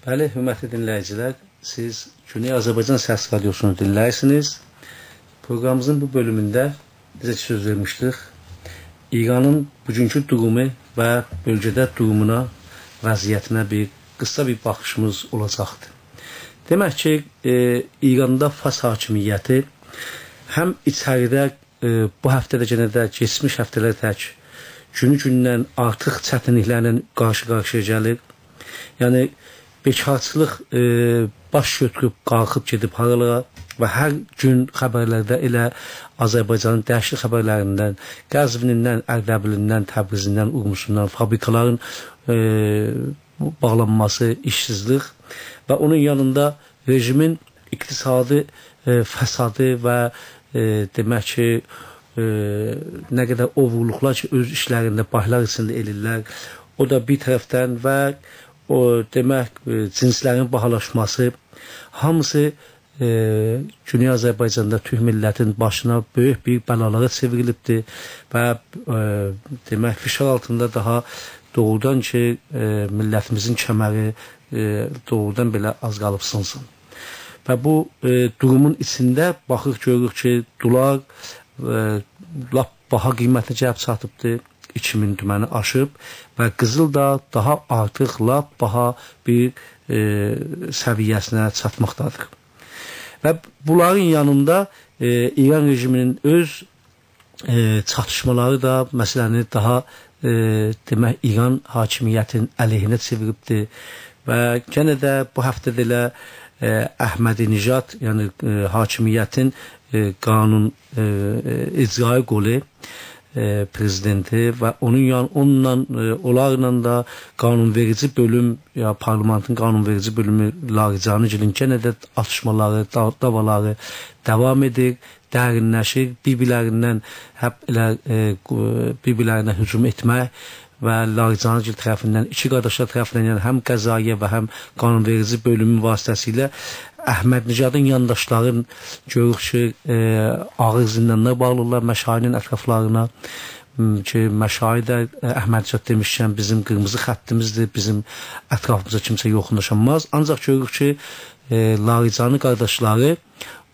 Bəli, hörmətli dinləyicilər, siz Güney Azərbaycan Səs Radiosunu dinləyirsiniz. Proqramımızın bu bölümündə bizə söz vermişdik. İranın bugünkü durumu və bölgədə durumuna, vəziyyətinə qısa bir baxışımız olacaqdır. Demək ki, İranda Fars hakimiyyəti həm içəridə bu həftədə yenə də keçmiş həftələr tək günü-gündən artıq çətinliklərlə qarşı-qarşıya gəlir. Yəni, bekarçılıq baş götürüb, qalxıb gedib haralara və hər gün xəbərlərdə elə Azərbaycanın dəhşətli xəbərlərindən, Qəzvinindən, Ərdəbilindən, Təbrizindən, Urmusundan fabrikaların bağlanması, işsizlik və onun yanında rejimin iqtisadi fəsadı və demək ki, nə qədər oğurluqlar ki, öz işlərində, bahlar içində elirlər. O da bir tərəfdən və o demək cinslərin bahalaşması, hamısı Güney Azərbaycanda Türk millətin başına böyük bir bəlalara çevrilibdir və demək fişar altında daha doğrudan ki millətimizin kəməri doğrudan belə az qalıb sınsın. Və bu durumun içində baxıq görürük ki, dolar lap baha qiymətə gəlib çatıbdır. 2000 tüməni aşıb və qızıl da daha artıq lap baha bir səviyyəsinə çatmaqdadır. Və bunların yanında İran rejiminin öz çatışmaları da məsələni daha demək İran hakimiyyətin əleyhinə çeviribdir və yenə də bu həftədə elə Əhmədinejad, yəni hakimiyyətin qanun icra qolu prezidenti və onlarla da qanunverici bölüm, ya parlamentın qanunverici bölümü Laqicanigilin yenə də atışmaları, davaları davam edir, dərinləşir, bir-birlərinə hücum etmək və Laqicanigil tərəfindən, iki qardaşlar tərəfindən, yəni həm qəzaiyə və həm qanunverici bölümün vasitəsilə Əhmədinejadın yandaşların görürük ki, ağır zindanlar bağlılar məşahinin ətraflarına ki, məşahi də Əhmədinejad demişkən bizim qırmızı xəttimizdir, bizim ətrafımıza kimsə yoxunlaşamaz. Ancaq görürük ki, Laqicanı qardaşları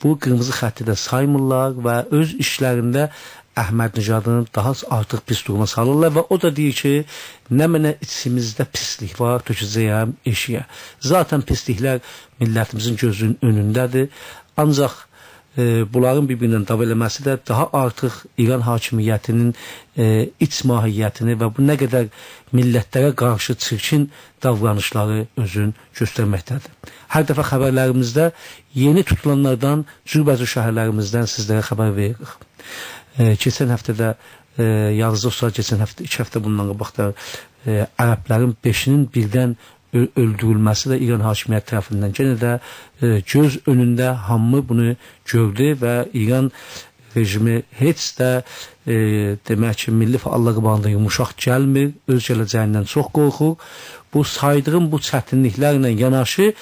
bu qırmızı xətti də saymırlar və öz işlərində Əhmədinejadın daha artıq pis duruma salırlar və o da deyir ki, nə mənə içimizdə pislik var, tökəcəyəm eşiyə. Zaten pisliklər millətimizin gözünün önündədir. Ancaq bunların bir-birindən dav eləməsi də daha artıq İran hakimiyyətinin iç mahiyyətini və bu nə qədər millətlərə qarşı çirkin davranışları özün göstərməkdədir. Hər dəfə xəbərlərimizdə yeni tutulanlardan, cürbəcür şəhərlərimizdən sizlərə xəbər veririk. Keçən həftədə, yalnız dostlar, keçən həftə, 2 həftə bundan qabaqda ərəblərin 5-inin birdən öldürülməsi də İran hakimiyyəti tərəfindən yenə də göz önündə hamı bunu gördü və İran rejimi heç də demək ki, milli fəallar qabağında yumuşaq gəlmir, öz gələcəyindən çox qorxur. Bu saydığım bu çətinliklərlə yanaşı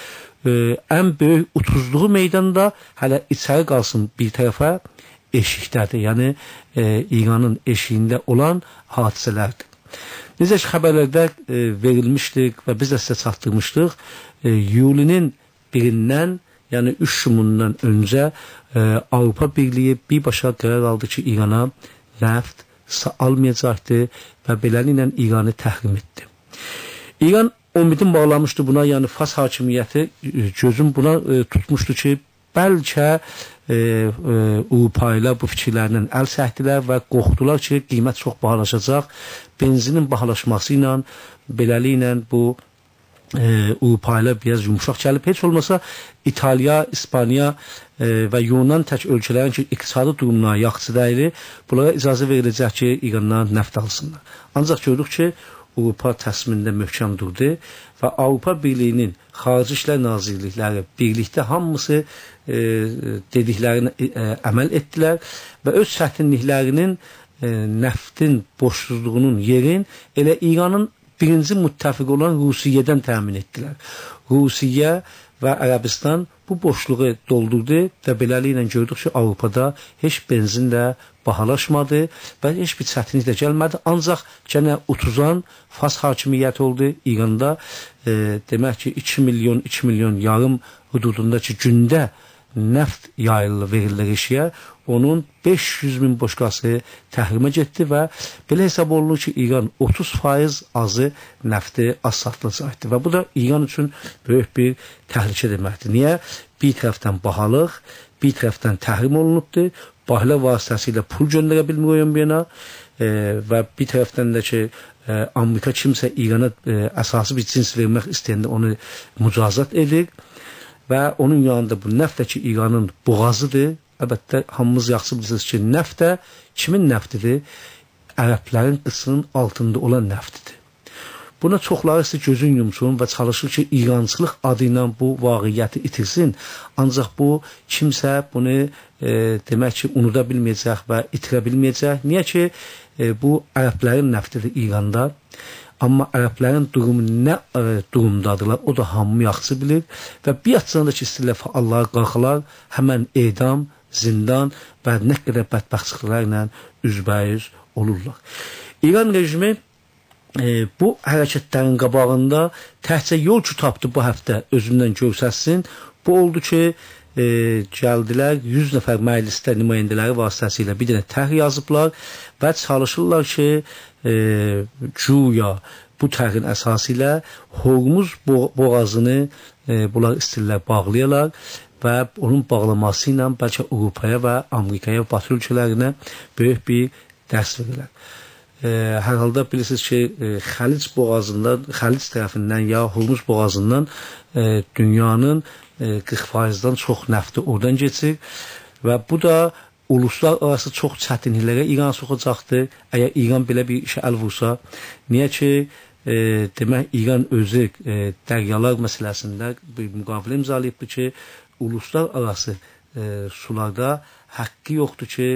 ən böyük utuzluğu meydanda hələ içəri qalsın bir tərəfə eşikdədir, yəni İranın eşiyində olan hadisələrdir. Necə ki, xəbərlərdə verilmişdik və biz də sizə çatdırmışdıq, iyulinin 1-dən, yəni 3 şumundan öncə Avropa Birliyi birbaşa qərar aldı ki, İrana neft almayacaqdır və beləliklə İranı təhrim etdi. İran ümidin bağlamışdı buna, yəni Fars hakimiyyəti gözün buna tutmuşdu ki, bəlkə Avropa ilə bu fikirlərlə əl çəkdilər və qorxdular ki, qiymət çox bahalaşacaq. Benzinin bahalaşması ilə, beləliklə bu Avropa ilə biraz yumuşaq gəlib. Heç olmasa İtaliya, İspaniya və Yunan tək ölkələrin ki, iqtisadi durumuna yaxşı deyil, bunlara icazə veriləcək ki, İrandan neft alsınlar. Ancaq gördük ki, Avropa təslimində möhkəm durdu və Avropa Birliyinin Xarici İşlər Nazirlikləri birlikdə hamısı dediklərini əməl etdilər və öz çətinliklərinin neftin boşsuzluğunun yerin elə İranın birinci müttəfiq olan Rusiyyədən təmin etdilər. Rusiyyə və Ərəbistan bu boşluğu doldurdu və beləliklə gördük ki, Avropada heç benzin də bahalaşmadı və heç bir çətinlik də gəlmədi. Ancaq gənə utuzan Fars hakimiyyəti oldu İranda. Demək ki, 2 milyon yarım hududunda ki, gündə neft yayılır, verilir eşiyə. Onun 500 min boşqası təhrimə getdi və belə hesab olunur ki, İran 30% azı nəfti az satılacaqdır. Və bu da İran üçün böyük bir təhlükə deməkdir. Niyə? Bir tərəfdən bahalıq, bir tərəfdən təhrim olunubdur. Bahilə vasitəsilə pul göndərə bilmir o yana və bir tərəfdən də ki, Amerika kimsə İrana əsası bir cins vermək istəyəndə onu mücazat edir və onun yanında bu nəft də ki, İranın boğazıdır. Əlbəttə, hamımız yaxşı bilirsiniz ki, nəft də kimin nəftidir? Ərəblərin qısının altında olan nəftidir. Buna çoxları isə gözün yumsun və çalışır ki, İrançılıq adı ilə bu vaqiyyəti itirsin. Ancaq bu, kimsə bunu demək ki, unuda bilməyəcək və itirə bilməyəcək. Niyə ki, bu ərəblərin nəftidir İranda. Amma ərəblərin durumu nə durumdadırlar, o da hamı yaxşı bilir. Və bir açıdan da ki, istəyirlər fəallar, qalxalar, həmən edam, zindan və nə qədər bədbəxtçiliklərlə üzbəyiz olurlar. İran rejimi bu hərəkətlərin qabağında təhcə yol ki tapdı bu həftə özündən görsəsin. Bu oldu ki, gəldilər 100 nəfər məclisdə nümayəndələri vasitəsilə bir dənə tərh yazıblar və çalışırlar ki, güya bu tərhin əsası ilə Hormuz boğazını bunlar istəyirlər bağlayırlar və onun bağlaması ilə bəlkə Avropaya və Amerikaya və Batı ölkələrinə böyük bir dərs verirlər. Hər halda bilirsiniz ki, Xəlic boğazından, Xəlic tərəfindən ya Hormuz boğazından dünyanın 40%-dən çox nəfti oradan geçir və bu da uluslararası çox çətinliklərə İran soxacaqdır. Əgər İran belə bir işə əl vursa, niyə ki, demək İran özü dəryalar məsələsində bir müqavilə imzalayıbdır ki, uluslararası sularda haqqı yoxdur ki,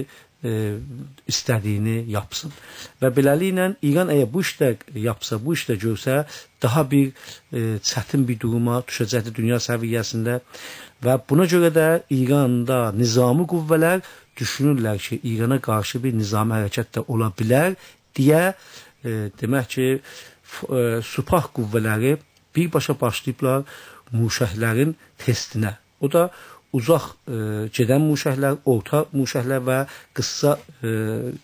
istədiyini yapsın. Və beləliklə İran əgər bu işdə yapsa, bu işdə görsə, daha bir çətin bir duruma düşəcəkdir dünya səviyyəsində və buna görə də İranda nizami qüvvələr düşünürlər ki, İrana qarşı bir nizami hərəkət də ola bilər deyə demək ki, Supah qüvvələri birbaşa başlayıblar muşəhlərin testinə. O da uzaq gedən muşəhlər, orta muşəhlər və qısa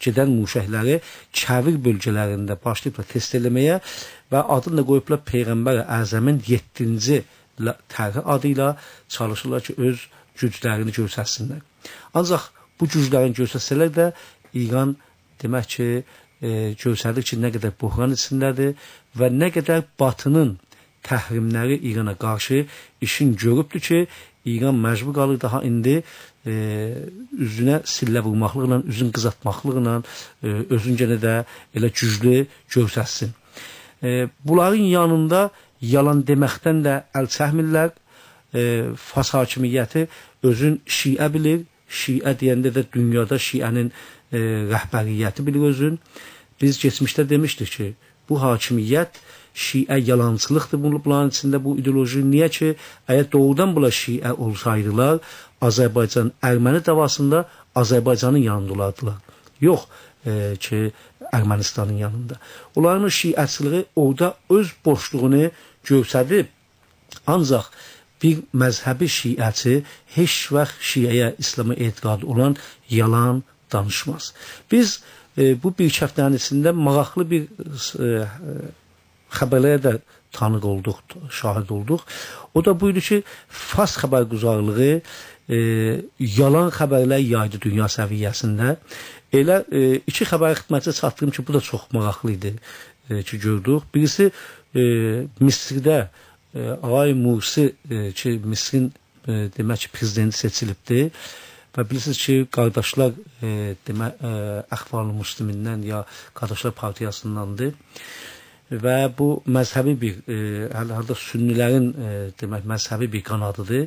gedən muşəhləri çəvir bölgələrində başlayıblar test eləməyə və adını da qoyublar Peyğəmbər Əzəmin 7-ci tərhi adı ilə çalışırlar ki, öz güclərini göstərsinlər. Ancaq bu güclərini göstərsələr də İran demək ki, göstərdir ki, nə qədər buhran içindədir və nə qədər Batının təhrimləri İrana qarşı işin görübdür ki, İran məcbur qalır daha indi üzünə sillə vurmaqlıqla, üzün qızartmaqlıqla, özün gənə də elə güclü göstərsin. Bunların yanında yalan deməkdən də əl çəkmirlər. Fars hakimiyyəti özün şiə bilir. Şiə deyəndə də dünyada şiənin rəhbəriyyəti bilir özün. Biz geçmişdə demişdik ki, bu hakimiyyət şiə yalancılıqdır bunların içində bu ideoloji. Niyə ki, əgər doğrudan bunlar şiə olsaydılar, Azərbaycan Erməni davasında Azərbaycanın yanında olardılar. Yox ki, Ermənistanın yanında. Onların şiəçiliği orada öz boşluğunu göstərib, ancaq bir məzhəbi şiəçi heç vaxt şiəyə, İslam'a etiqadı olan yalan danışmaz. Biz bu bir həftənin içində maraqlı bir xəbərlərə də tanıq olduq, şahid olduq. O da buydu ki, Fars xəbərguzarlığı yalan xəbərlər yaydı dünya səviyyəsində. Elə iki xəbər xidmətçə çatdırım ki, bu da çox maraqlı idi ki, gördük. Birisi Misirdə Ağay Mursi ki, Misirin demək ki, prezidenti seçilibdir. Və bilirsiniz ki, qardaşlar Əxval-ı Müslimindən ya Qardaşlar Partiyasındandır. Və bu məzhəbi bir, hələ sünnilərin demək, məzhəbi bir qanadıdır.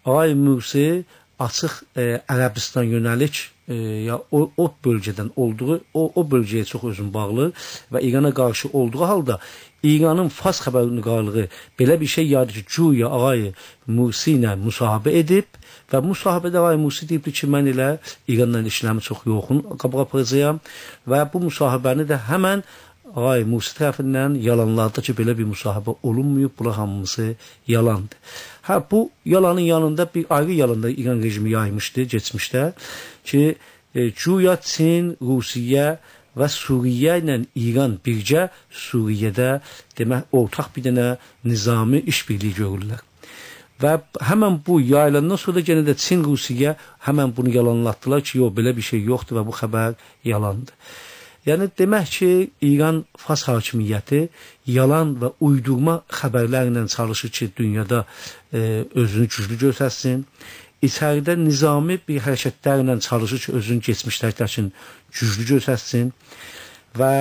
Ağay Mursi açıq Ərəbistan yönəlik ya o bölgədən olduğu, o bölgəyə çox özün bağlı və İrana qarşı olduğu halda İranın Fars xəbərnigarlığı belə bir şey yaydı ki, güya ağay Mursi ilə müsahibə edib və müsahibədə ağay Mursi deyibdi ki, mən elə İranla işləmi çox yoxun qabağa aparacağam və bu müsahibəni də həmən ağay Mursi tərəfindən yalanladı ki, belə bir müsahibə olunmayıb, bunlar hamısı yalandır. Bu yalanın yanında bir ayrı yalan da İran rejimi yaymışdı geçmişdə ki, güya Çin, Rusiya və Suriyə ilə İran bircə Suriyədə demək ortaq bir dənə nizami işbirliyi görürlər. Və həmən bu yayılandan sonra yenə də Çin, Rusiya həmən bunu yalanlatdılar ki, yox, belə bir şey yoxdur və bu xəbər yalandır. Yəni demək ki, İran Fars hakimiyyəti yalan və uydurma xəbərlərlə çalışır ki, dünyada özünü güclü göstərsin. İçəridə nizami bir hərəkətlərlə çalışır ki, özünün keçmişlərdəkin güclü göstərsin və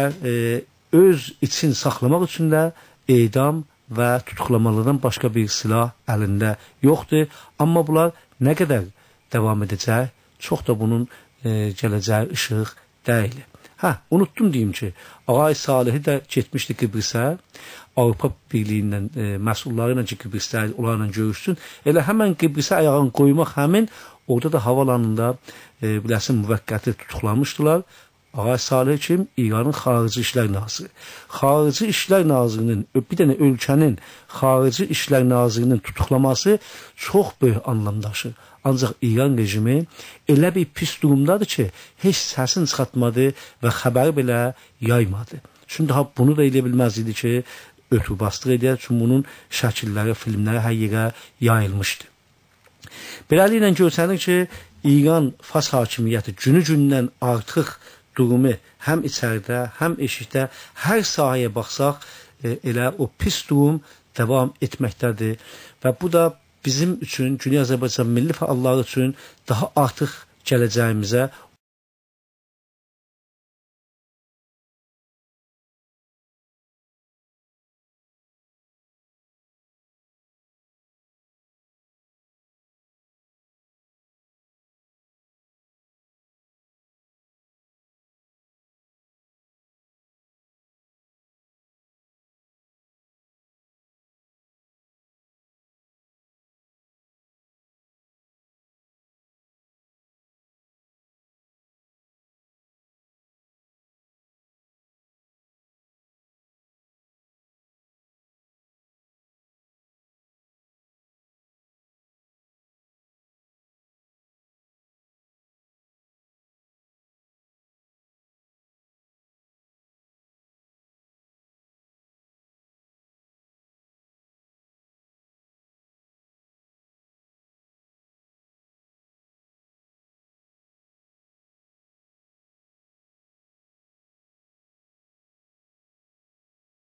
öz için saxlamaq üçün də edam və tutuqlamalardan başqa bir silah əlində yoxdur. Amma bunlar nə qədər davam edəcək, çox da bunun gələcəyi işıq deyil. Unuttum deyim ki, ağay Salihi də getmişdi Kibrisə, Avropa Birliyindən məsulları ilə ki, Kibrisdə onlarla görüşsün. Elə həmən Kibrisə ayağını qoymaq həmin, orada da havalanında biləsin müvəqqəti tutuqlanmışdılar. Ağay Salih kim? İranın Xarici İşlər Naziri. Xarici İşlər Nazirinin, bir dənə ölkənin Xarici İşlər Nazirinin tutuqlaması çox böyük anlam daşır. Ancaq İran rejimi elə bir pis durumdadır ki, heç səsini çıxartmadı və xəbəri belə yaymadı. Çünki bunu da elə bilməz idi ki, ötübastıq edər, çünki bunun şəkilləri, filmləri hər yerə yayılmışdı. Beləliklə görsənir ki, İran Fars hakimiyyəti günü-gündən artıq durumu həm içəridə, həm eşikdə, hər sahəyə baxsaq, elə o pis durum davam etməkdədir və bu da bizim üçün, Güney Azərbaycan milli fəalları üçün daha artıq gələcəyimizə